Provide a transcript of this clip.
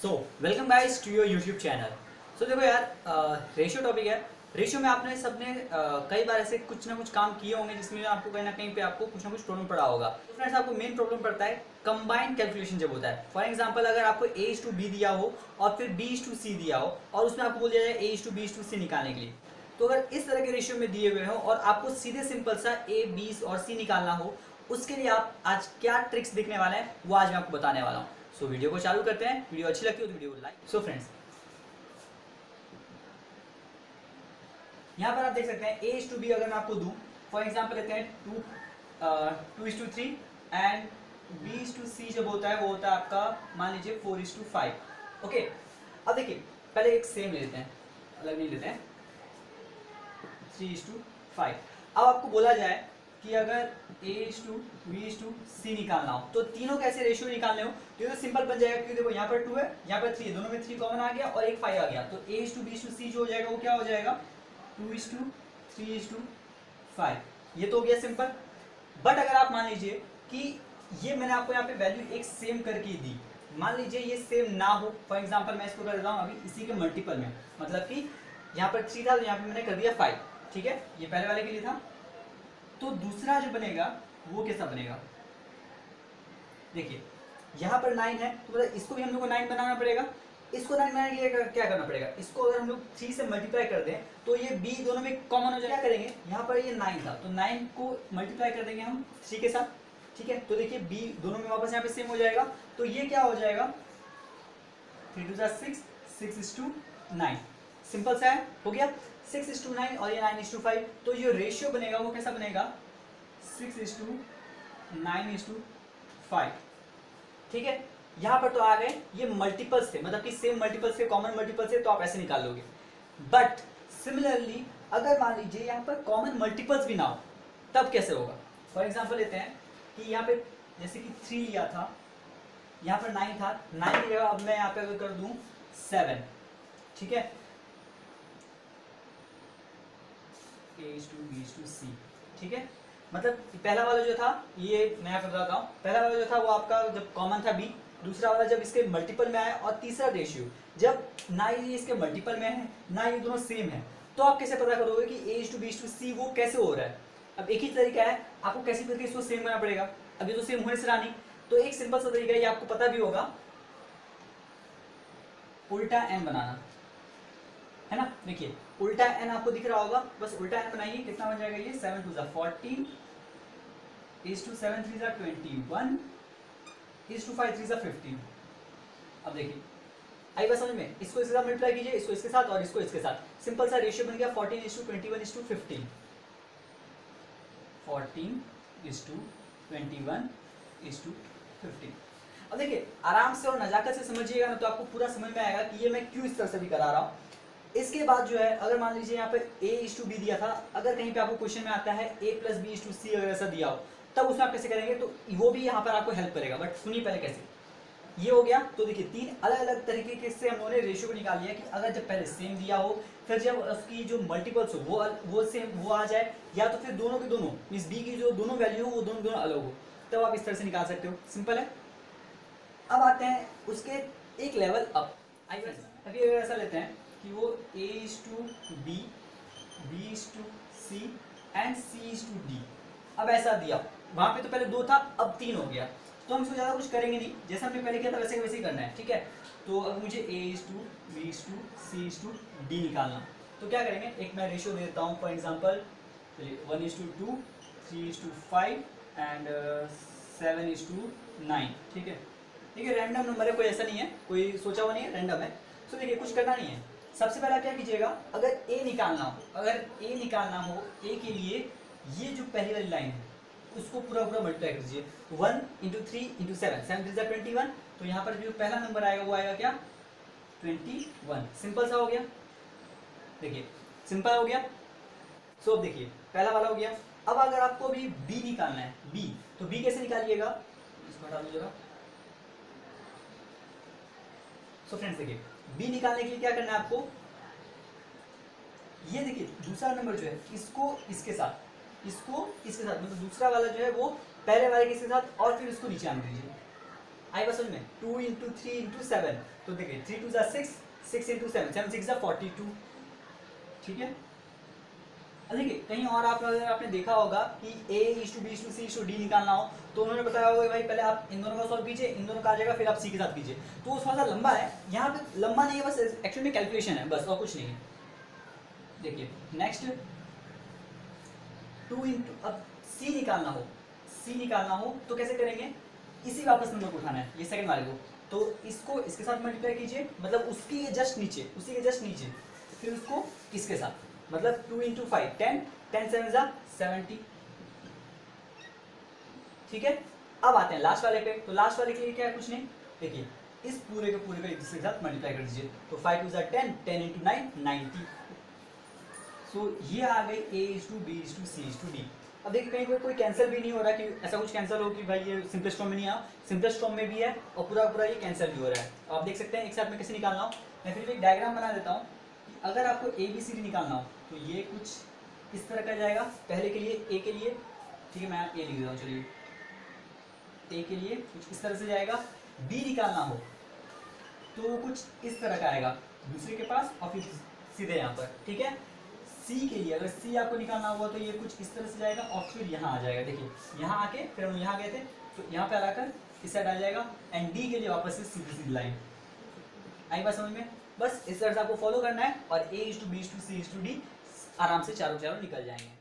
So welcome guys to your YouTube channel. So देखो यार, ratio topic है। Ratio में आपने सबने कई बार ऐसे कुछ ना कुछ काम किए होंगे जिसमें आपको कहीं ना कहीं पे आपको कुछ ना कुछ प्रॉब्लम पड़ा होगा। तो फ्रेंड्स, आपको मेन प्रॉब्लम पड़ता है कंबाइंड कैलकुलेशन जब होता है। फॉर एग्जांपल, अगर आपको A/B दिया हो और फिर B/C दिया हो और उसमें आपको बोल दिया जाए A/B/C निकालने के लिए, तो अगर इस तरह के रेशियो में दिए हुए हो और आपको सीधे सिंपल सा A, B और C निकालना हो, उसके लिए आप आज क्या ट्रिक्स दिखने वाले हैं वो आज मैं आपको बताने वाला हूँ। सो वीडियो को चालू करते हैं। वीडियो अच्छी लगती हो तो वीडियो को लाइक। सो फ्रेंड्स, यहाँ पर आप देख सकते हैं A/B अगर मैं आपको दूं, फॉर एग्जांपल लेते हैं 2:3 एंड B/C जब होता है वो होता है आपका, मान लीजिए 4:5। ओके, अब देखिए पहले एक सेम ले लेते हैं, अलग नहीं लेते हैं, 3:5। अब आपको बोला जाए कि अगर A/B/C निकालना हो तो तीनों कैसे रेशियो निकालने हो, तो ये तो सिंपल बन जाएगा क्योंकि देखो यहाँ पर 2 है, यहाँ पर 3 है, दोनों में 3 कॉमन आ गया और एक 5 आ गया, तो A/B/C जो हो जाएगा वो क्या हो जाएगा, 2:3:5। ये तो हो गया सिंपल। बट अगर आप मान लीजिए कि ये मैंने आपको यहाँ पे वैल्यू एक सेम करके दी, मान लीजिए ये सेम ना हो, फॉर एग्जांपल मैं इसको कर देता हूँ अभी इसी के मल्टीपल में, मतलब कि यहाँ पर 3 था तो यहाँ पे मैंने कर दिया 5। ठीक है, ये पहले वाले के लिए था। तो दूसरा जो बनेगा वो कैसा बनेगा, देखिए यहाँ पर 9 है तो मतलब इसको भी हम लोग को 9 बनाना पड़ेगा। इसको 9 बनाने के लिए क्या करना पड़ेगा, इसको अगर हम लोग 3 से मल्टीप्लाई कर दें तो ये b दोनों में कॉमन हो जाएगा। क्या करेंगे, यहाँ पर ये 9 था तो 9 को मल्टीप्लाई कर देंगे हम 3 के साथ। ठीक है, तो देखिए b दोनों में वापस यहाँ पे सेम हो जाएगा, तो ये क्या हो जाएगा, 3 2 6, 6:9। सिंपल सा है, हो गया 6:9 और ये 9:5। तो ये रेशियो बनेगा वो कैसा बनेगा, 6:9:5। ठीक है, यहाँ पर तो आ गए ये मल्टीपल्स थे, मतलब कि सेम मल्टीपल्स थे, कॉमन मल्टीपल्स थे, तो आप ऐसे निकाल लोगे। बट सिमिलरली अगर मान लीजिए यहाँ पर कॉमन मल्टीपल्स भी ना हो तब कैसे होगा। फॉर एग्जांपल लेते हैं कि यहाँ पे जैसे कि 3 लिया था, यहाँ पर 9 था, 9 की जगह अब मैं यहाँ पे अगर कर दूं 7। ठीक है, A/B/C। ठीक है, मतलब पहला वाला जो था ये मैं यहाँ पे बताता हूँ, पहला वाला जो था वो आपका जब कॉमन था B, दूसरा वाला जब इसके मल्टीपल में आया, और तीसरा रेशियो जब ना ये इसके मल्टीपल में है ना ये दोनों सेम है, तो आप कैसे पता करोगे कि A/B/C वो कैसे हो रहा है। अब एक ही तरीका है, आपको कैसे करके इसको सेम करना पड़ेगा। अब ये तो सेम होने से रहा नहीं, तो एक सिंपल सा तरीका है, ये आपको पता भी होगा, उल्टा n बनाना है ना। देखिए उल्टा n आपको दिख रहा होगा, बस उल्टा n बनाइए, कितना बन जाएगा ये, 7 2 14, 7 3 21, 5 3 15। अब देखिए आई बात समझ में, इसको इसके साथ मल्टीप्लाई कीजिए, इसको इसके साथ और इसको इसके साथ, सिंपल सा रेशियो बन गया 14:21:15। 14:21:15। अब देखिए आराम से और नजाकत से समझिएगा ना तो आपको पूरा समझ में आएगा कि ये मैं क्यों इस तरह से भी करा रहा हूँ। इसके बाद जो है, अगर मान लीजिए यहाँ पे A/B दिया था, अगर कहीं पे आपको क्वेश्चन में आता है A+B/C अगर ऐसा दिया हो, तब उसमें आप कैसे करेंगे, तो वो भी यहाँ पर आपको हेल्प करेगा। बट सुनिए पहले कैसे, ये हो गया। तो देखिए 3 अलग अलग तरीके से हम लोगों ने रेशियो को निकाल लिया कि अगर जब पहले सेम दिया हो, फिर जब उसकी जो मल्टीपल्स हो वो सेम वो आ जाए, या तो फिर दोनों के दोनों मीन्स B की जो दोनों वैल्यू हो वो दोनों दोनों अलग हो, तब आप इस तरह से निकाल सकते हो। सिंपल है। अब आते हैं उसके एक लेवल अप। अभी अगर ऐसा लेते हैं कि वो A/B, B/C एंड C/D, अब ऐसा दिया, वहां पे तो पहले 2 था अब 3 हो गया, तो हम इसको ज़्यादा कुछ करेंगे नहीं, जैसा हमने पहले किया था वैसे वैसे ही करना है। ठीक है, तो अब मुझे A/B/C/D निकालना, तो क्या करेंगे, एक मैं रेशियो दे देता हूँ, फॉर एग्जांपल चलिए 1:2, 3:5 एंड 7:9। ठीक है, देखिए रैंडम नंबर है, कोई ऐसा नहीं है, कोई सोचा हुआ नहीं है, रैंडम है। तो देखिए कुछ करना नहीं है, सबसे पहले क्या कीजिएगा, अगर A निकालना हो, A के लिए ये जो पहली वाली लाइन है उसको पूरा पूरा मल्टीप्लाई कर दीजिए, 1 × 3 × 7, 7 3 21, तो यहाँ पर जो पहला नंबर आएगा वो आएगा क्या, 21। सिंपल सा हो गया, देखिए सिंपल हो गया। सो अब देखिए पहला वाला हो गया। अब अगर आपको अभी B निकालना है, B, तो B कैसे निकालिएगा, इसको हटा दीजिएगा। सो फ्रेंड्स देखिए B निकालने के लिए क्या करना है आपको, ये देखिए दूसरा नंबर जो है इसको इसके साथ, इसको इसके साथ, मतलब दूसरा वाला जो है वो पहले वाले के साथ और फिर इसको नीचे आने दीजिए। आई बस में 2 इंटू 3 इंटू 7, तो देखिए 3 2 6, 6 इंटू 7, 7 6 42, ठीक है। अब देखिए कहीं और आप अगर आपने देखा होगा कि A/B/C/D निकालना हो तो उन्होंने बताया होगा भाई पहले आप इन दोनों का सॉल्व कीजिए, इन दोनों का आ जाएगा, फिर आप C के साथ कीजिए, तो थोड़ा सा लंबा है। यहाँ पे लंबा नहीं है, बस एक्चुअली में कैलकुलेशन है बस, और कुछ नहीं है। देखिए नेक्स्ट 2 इंटू, अब C निकालना हो तो कैसे करेंगे, इसी वापस नंबर को उठाना है, ये सेकंड वाले को, तो इसको इसके साथ मल्टीप्लाई कीजिए, मतलब उसकी जस्ट नीचे, उसी के जस्ट नीचे, फिर उसको इसके साथ, मतलब 2 इंटू 5 10, 10 7 जा 70, ठीक है। अब आते हैं लास्ट वाले पे, तो लास्ट वाले के लिए क्या है, कुछ नहीं, देखिए इस पूरे के पूरे का इसके साथ मल्टीप्लाई कर दीजिए, तो 5 2 जा 10, 10 इंटू 9 90। सो ये आ गई A/B/C/D। अब देखिए कहीं कोई कैंसिल भी नहीं हो रहा कि ऐसा कुछ कैंसिल हो कि भाई ये सिंपलेस्ट फॉर्म में नहीं आया, सिंपलेस्ट फॉर्म में भी है और पूरा पूरा ये कैंसिल भी हो रहा है। आप देख सकते हैं एक साथ में कैसे निकालना हो, मैं फिर भी एक डायग्राम बना देता हूँ कि अगर आपको ABCD निकालना हो तो ये कुछ इस तरह का जाएगा, पहले के लिए A के लिए, ठीक है मैं A लिख देता हूँ, चलिए A के लिए कुछ इस तरह से जाएगा, B निकालना हो तो कुछ इस तरह का आएगा दूसरे के पास और फिर सीधे यहाँ पर, ठीक है। C के लिए अगर C आपको निकालना होगा तो ये कुछ इस तरह से जाएगा और फिर यहाँ आ जाएगा, देखिए यहाँ आके फिर हम यहाँ गए थे तो यहाँ पे आकर इस साइड आ जाएगा, एंड D के लिए वापस से सीधी सीधी लाइन। आई बात समझ में, बस इस तरह से आपको फॉलो करना है और A/B/C/D आराम से चारों निकल जाएंगे।